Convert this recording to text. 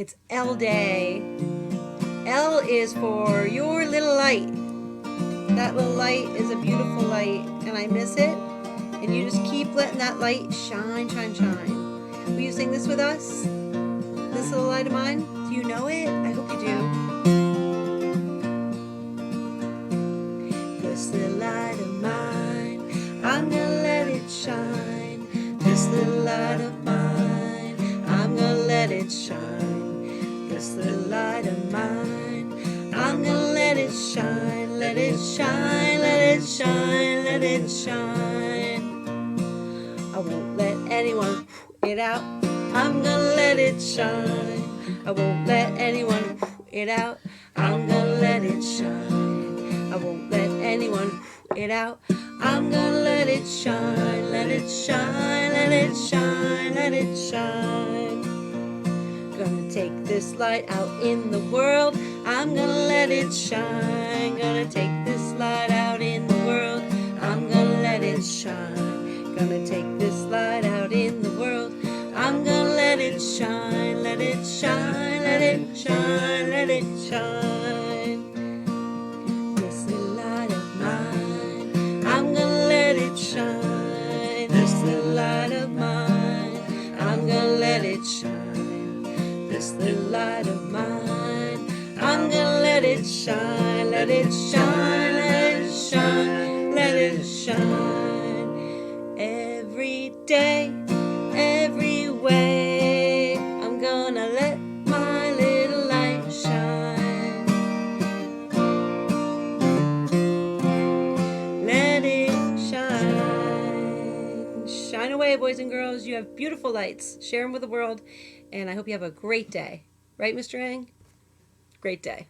It's L Day. L is for your little light. That little light is a beautiful light, and I miss it. And you just keep letting that light shine, shine, shine. Will you sing this with us? This little light of mine? Do you know it? I hope you do. This little light of mine, I'm gonna let it shine. This little light of mine, I'm gonna let it shine. This little light of mine, I'm gonna let it shine. Let it shine, let it shine, let it shine. I won't let anyone it out. I'm gonna let it shine. I won't let anyone it out. I'm gonna let it shine. I won't let anyone it out. I'm gonna let it shine. Let it shine. Let it shine. Let it shine. Gonna take this light out in the world. I'm gonna let it shine. Gonna take this light out in the world. I'm gonna let it shine. Gonna take this light out in the world. I'm gonna let it shine. Let it shine. Let it shine. Let it shine. This little light of mine, I'm gonna let it shine. This little light of mine, I'm gonna let it shine. This little light of mine, I'm gonna let it shine. Let it shine. Let it shine. Let it shine. Every day, every way, I'm gonna let my little light shine. Let it shine. Shine away, boys and girls. You have beautiful lights. Share them with the world, and I hope you have a great day. Right, Mr. Ang? Great day.